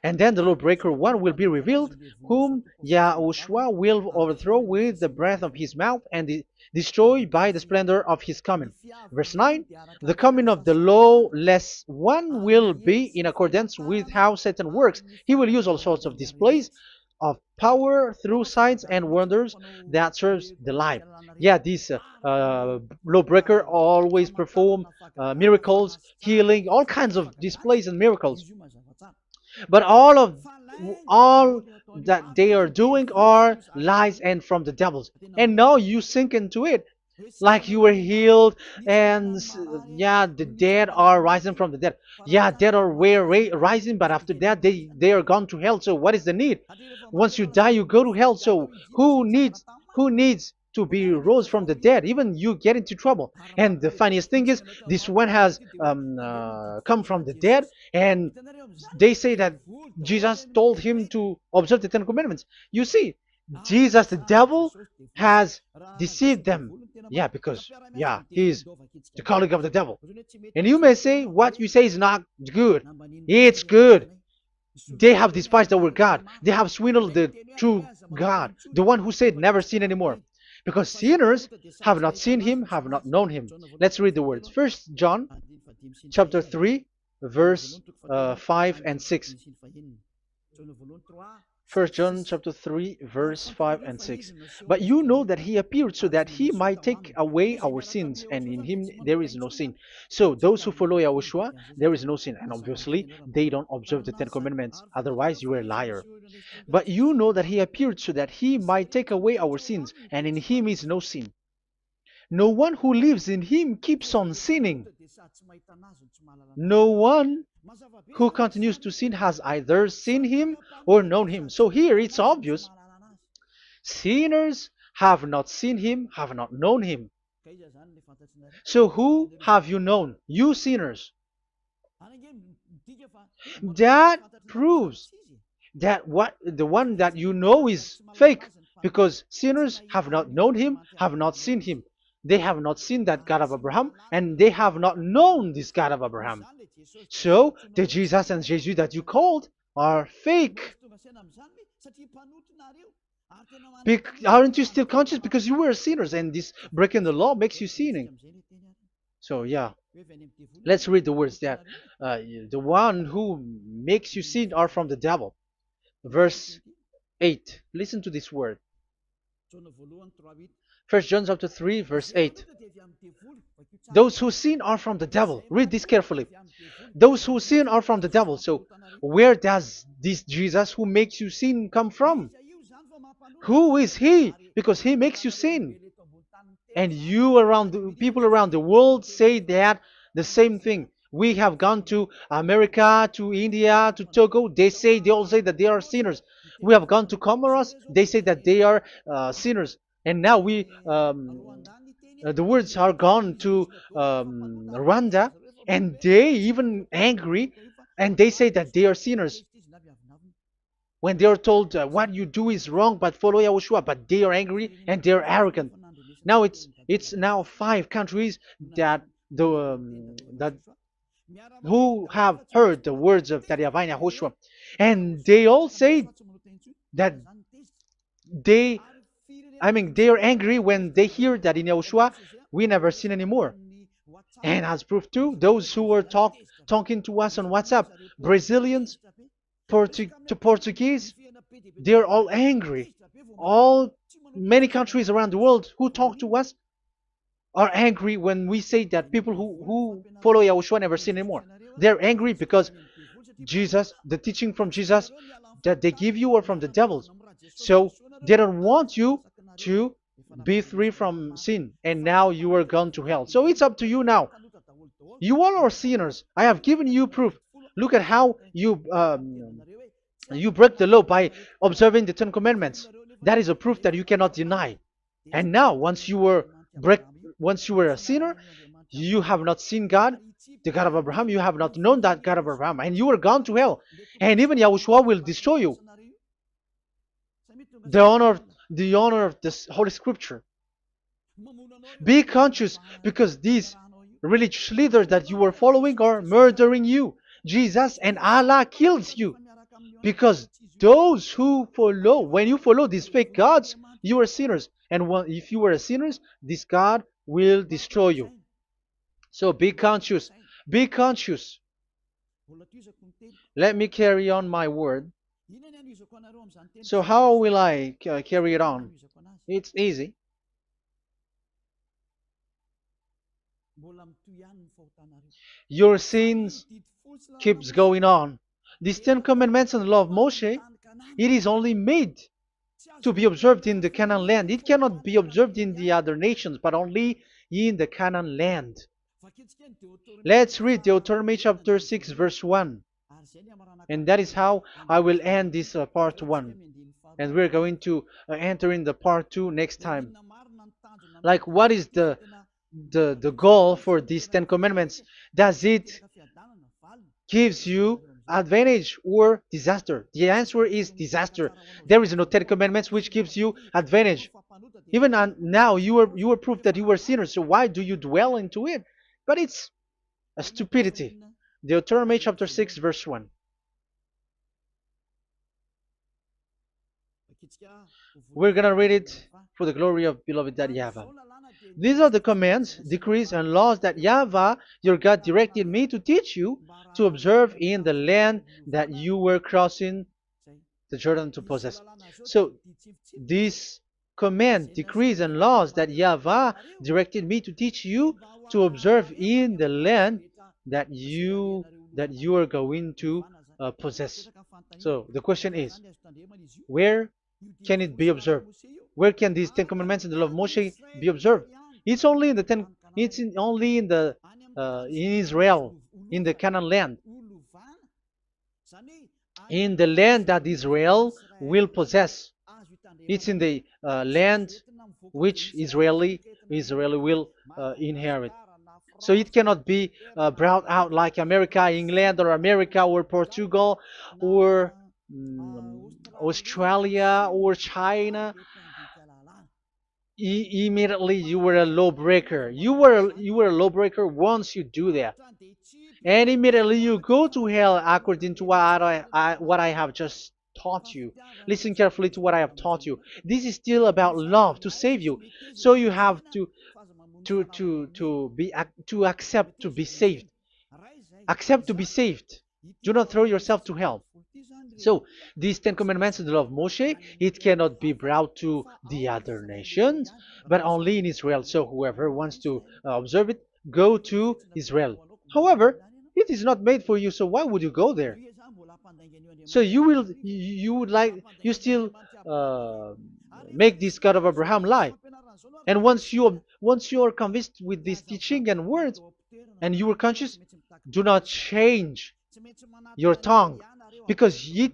S1: And then the lawbreaker one will be revealed, whom YAHOSHUAH will overthrow with the breath of his mouth and destroy by the splendor of his coming. Verse 9, the coming of the lawless one will be in accordance with how Satan works. He will use all sorts of displays of power through signs and wonders that serves the lie. Yeah, this lawbreaker always perform miracles, healing, all kinds of displays and miracles. But all that they are doing are lies and from the devils. And now you sink into it like you were healed and yeah, the dead are rising from the dead. Yeah, dead are rising, but after that they are gone to hell. So what is the need? Once you die you go to hell. So who needs to be rose from the dead? Even you get into trouble. And the funniest thing is this one has come from the dead, and they say that Jesus told him to observe the Ten Commandments. You see, Jesus, the devil, has deceived them. Yeah, because, yeah, he's the colleague of the devil. And you may say, what you say is not good. It's good. They have despised our God. They have swindled the true God, the one who said, never sin anymore. Because sinners have not seen him, have not known him. Let's read the words. First John chapter 3, verse 5 and 6. First John chapter 3, verse 5 and 6. But you know that he appeared so that he might take away our sins, and in him there is no sin. So those who follow YAHOSHUAH, there is no sin. And obviously, they don't observe the Ten Commandments. Otherwise, you are a liar. But you know that he appeared so that he might take away our sins, and in him is no sin. No one who lives in him keeps on sinning. No one who continues to sin has either seen him or known him. So here it's obvious. Sinners have not seen him, have not known him. So who have you known? You sinners. That proves that the one that you know is fake, because sinners have not known him, have not seen him. They have not seen that God of Abraham, and they have not known this God of Abraham. So the Jesus and Jesus that you called are fake. Aren't you still conscious? Because you were sinners, and this breaking the law makes you sinning. So yeah, let's read the words that the one who makes you sin are from the devil. Verse 8. Listen to this word. First John chapter 3, verse 8. Those who sin are from the devil. Read this carefully. Those who sin are from the devil. So where does this Jesus who makes you sin come from? Who is he? Because he makes you sin. And people around the world say that the same thing. We have gone to America, to India, to Togo. They all say that they are sinners. We have gone to Comoros. They say that they are sinners. And now the words are gone to Rwanda, and they even angry, and they say that they are sinners. When they are told what you do is wrong, but follow YAHOSHUAH, but they are angry and they are arrogant. Now it's now 5 countries that who have heard the words of Divine YAHOSHUAH, and they all say that they are angry when they hear that in YAHOSHUAH we never sin anymore. And as proof too, those who were talking to us on WhatsApp, Brazilians, Portuguese, they're all angry. Many countries around the world who talk to us, are angry when we say that people who follow Yahushua never sin anymore. They're angry because Jesus, the teaching from Jesus that they give you are from the devils. So they don't want you to be free from sin, and now you are gone to hell. So it's up to you now. You all are sinners. I have given you proof. Look at how you break the law by observing the Ten Commandments. That is a proof that you cannot deny. And now, break, once you were a sinner, you have not seen God, the God of Abraham. You have not known that God of Abraham, and you are gone to hell. And even Yahushua will destroy you. The honor, the honor of this Holy Scripture. Be conscious, because these religious leaders that you are following are murdering you. Jesus and Allah kills you. Because those who follow, when you follow these fake gods, you are sinners. And if you are a sinner, this God will destroy you. So be conscious. Be conscious. Let me carry on my word. So how will I carry it on? It's easy. Your sins keeps going on. These Ten Commandments and the law of Moshe, it is only made to be observed in the Canaan land. It cannot be observed in the other nations, but only in the Canaan land. Let's read Deuteronomy chapter 6, verse 1. And that is how I will end this part 1. And we're going to enter in the part 2 next time. Like, what is the goal for these Ten Commandments? Does it gives you advantage or disaster? The answer is disaster. There is no Ten Commandments which gives you advantage. Even now, you are proof that you are sinners. So why do you dwell into it? But it's a stupidity. Deuteronomy chapter 6, verse 1. We're gonna read it for the glory of beloved Daddy Yahvah. These are the commands, decrees, and laws that Yahvah, your God, directed me to teach you to observe in the land that you were crossing the Jordan to possess. So, these command, decrees, and laws that Yahvah directed me to teach you to observe in the land that you are going to possess. So, the question is, where can it be observed? Where can these Ten Commandments and the law of Moshe be observed? It's only in the ten. Only in the in Israel, in the Canaan land, in the land that Israel will possess. It's in the land which Israeli will inherit. So it cannot be brought out like America, England, or America, or Portugal, or Australia, or China. Immediately you were a lawbreaker. You were a lawbreaker once you do that, and immediately you go to hell according to what I have just taught you. Listen carefully to what I have taught you. This is still about love to save you. So you have to accept to be saved. Accept to be saved. Do not throw yourself to hell. So these Ten Commandments and the law of Moshe, it cannot be brought to the other nations, but only in Israel. So whoever wants to observe it, go to Israel. However, it is not made for you, so why would you go there? So you still uh, make this God of Abraham lie. And once you are convinced with this teaching and words, and you are conscious, do not change your tongue, because it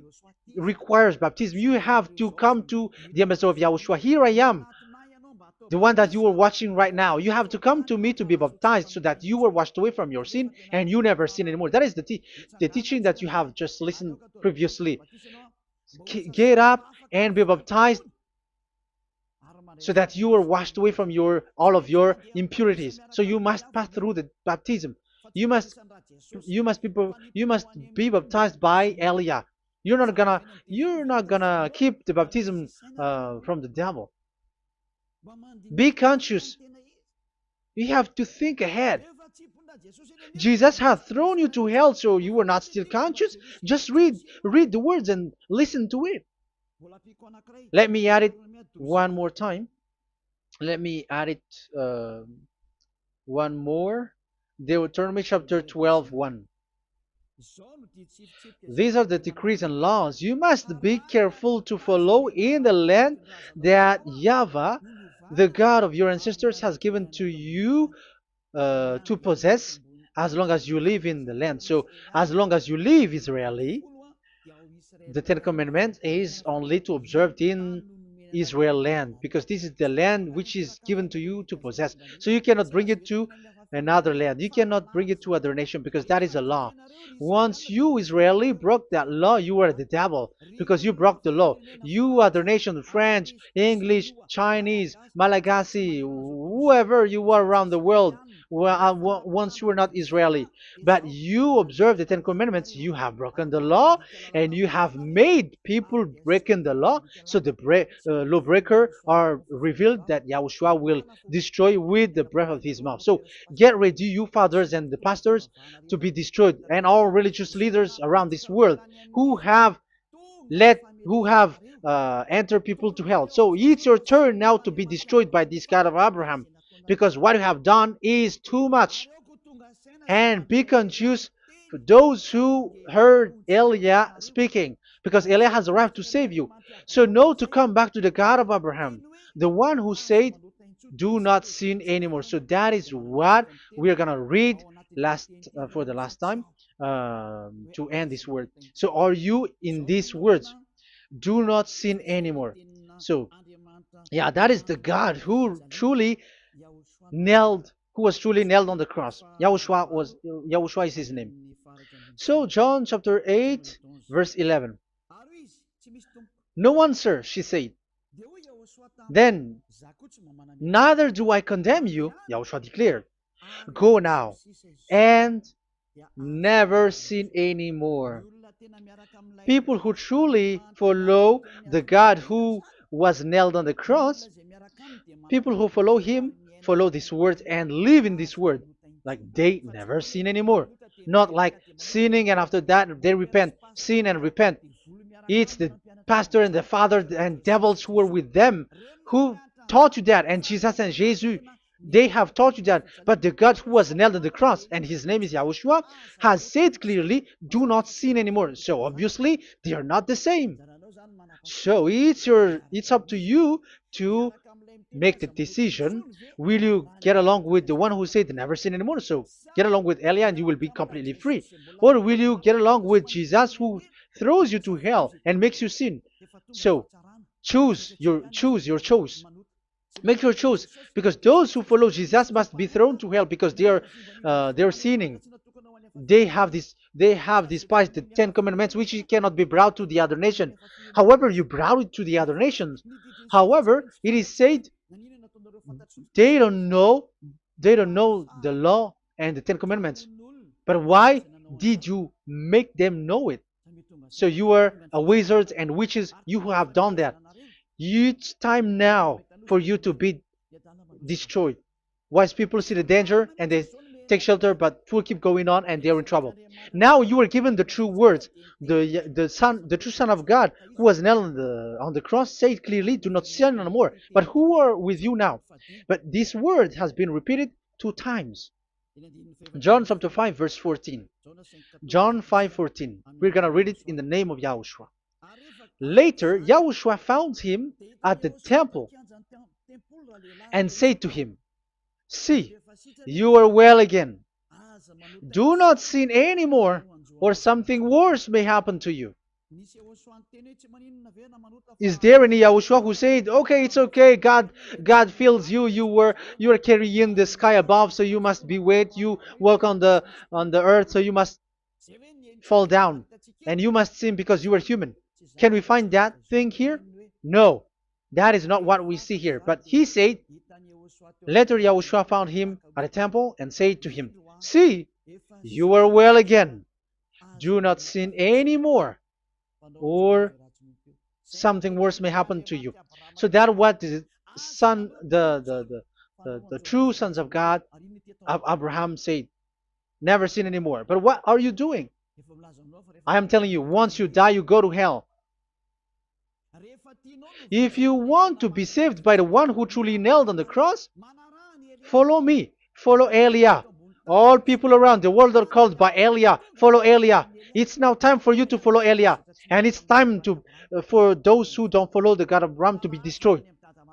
S1: requires baptism. You have to come to the ambassador of Yahushua. Here I am, the one that you are watching right now. You have to come to me to be baptized, so that you were washed away from your sin and you never sin anymore. That is the teaching that you have just listened previously. Get up and be baptized, so that you are washed away from all of your impurities. So you must pass through the baptism. You must be baptized by Elia. You're not gonna keep the baptism from the devil. Be conscious. You have to think ahead. Jesus has thrown you to hell, so you are not still conscious. Just read the words and listen to it. Let me add it one more time. Let me add it One more. Deuteronomy chapter 12, 1. These are the decrees and laws you must be careful to follow in the land that YAHVAH, the God of your ancestors, has given to you to possess as long as you live in the land. So, as long as you live Israeli, the Ten Commandments is only to observe in Israel land, because this is the land which is given to you to possess. So you cannot bring it to another land. You cannot bring it to other nation, because that is a law. Once you Israeli broke that law, you were the devil, because you broke the law. You other nation, French, English, Chinese, Malagasy, whoever you are around the world, once you were not Israeli, but you observe the Ten Commandments, you have broken the law, and you have made people breaking the law. So the lawbreaker are revealed that Yahushua will destroy with the breath of his mouth. So get ready, you fathers and the pastors, to be destroyed, and all religious leaders around this world who have entered people to hell. So it's your turn now to be destroyed by this God of Abraham, because what you have done is too much. And be conscious for those who heard Eliah speaking, because Eliah has arrived to save you. So know to come back to the God of Abraham, the one who said, do not sin anymore. So that is what we are going to read for the last time, to end this word. So are you in these words? Do not sin anymore. So yeah, that is the God who was truly nailed on the cross. Yahushua is his name. So John chapter 8 verse 11. No answer, she said. Then, neither do I condemn you, Yahushua declared. Go now and never sin anymore. People who truly follow the God who was nailed on the cross, people who follow him, follow this word and live in this word, like they never sin anymore. Not like sinning and after that they repent, sin and repent. It's the pastor and the father and devils who were with them who taught you that, and Jesus and Jesus, they have taught you that. But the God who was nailed on the cross, and his name is Yahushua, has said clearly, do not sin anymore. So obviously they are not the same. So it's up to you to make the decision. Will you get along with the one who said never sin anymore? So get along with Elia and you will be completely free. Or will you get along with Jesus who throws you to hell and makes you sin? So choose your choice. Make your choice, because those who follow Jesus must be thrown to hell, because they are sinning. They have despised the Ten Commandments, which cannot be brought to the other nation. However, you brought it to the other nations. However, it is said they don't know the law and the Ten Commandments. But why did you make them know it? So you are a wizard and witches, you who have done that. It's time now for you to be destroyed. Wise people see the danger and they take shelter, but fools keep going on and they are in trouble. Now you are given the true words. The true Son of God, who was nailed on the cross, said clearly, "Do not sin no more." But who are with you now? But this word has been repeated 2 times. John chapter 5 verse 14. John 5:14. We're gonna read it in the name of Yahushua. Later, Yahushua found him at the temple and said to him, "See, you are well again. Do not sin anymore, or something worse may happen to you." Is there any Yahushua who said, "Okay, it's okay, God feels you. You are carrying the sky above, so you must be wet. You walk on the earth, so you must fall down, and you must sin because you are human." Can we find that thing here? No, that is not what we see here. But he said, later Yahushua found him at a temple and said to him, "See, you are well again. Do not sin anymore, or something worse may happen to you." So that what the son, the true sons of God of Abraham said, never sin anymore. But what are you doing? I am telling you, once you die, you go to hell. If you want to be saved by the one who truly nailed on the cross, follow me. Follow Elia. All people around the world are called by Elia. Follow Elia. It's now time for you to follow Elia. And it's time to for those who don't follow the God of Abraham to be destroyed.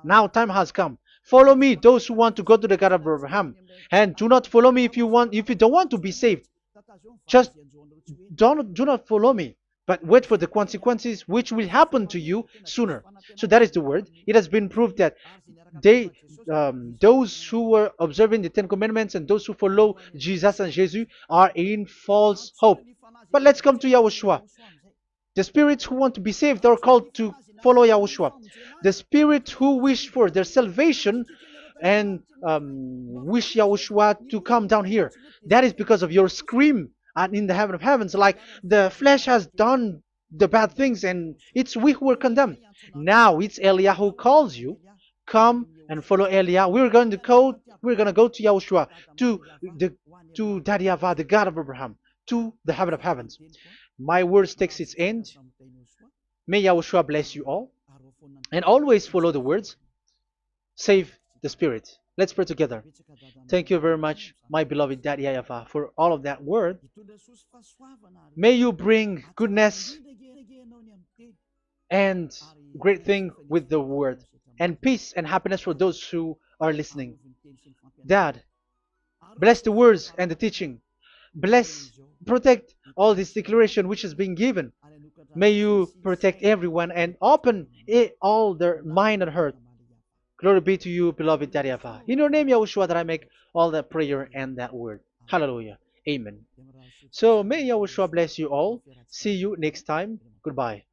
S1: Now time has come. Follow me, those who want to go to the God of Abraham. And do not follow me if you don't want to be saved. Just do not follow me, but wait for the consequences which will happen to you sooner. So that is the word. It has been proved that they those who were observing the Ten Commandments and those who follow Jesus and Jesus are in false hope. But let's come to Yahushua. The spirits who want to be saved are called to follow Yahushua. The spirits who wish for their salvation and wish Yahushua to come down here. That is because of your scream in the heaven of heavens, like the flesh has done the bad things and it's we who are condemned. Now it's Eliah who calls you. Come and follow Eliah. We're going to go to Yahushua, to the to Daddy Yahvah, the God of Abraham, to the heaven of heavens. My words takes its end. May Yahushua bless you all. And always follow the words. Save the spirit. Let's pray together. Thank you very much, my beloved Daddy Yahvah, for all of that word. May you bring goodness and great thing with the word, and peace and happiness for those who are listening. Dad, bless the words and the teaching. Bless, protect all this declaration which is being given. May you protect everyone and open all their mind and heart. Glory be to you, beloved Daddy Yahvah. In your name, Yahushua, that I make all that prayer and that word. Hallelujah. Amen. So may Yahushua bless you all. See you next time. Goodbye.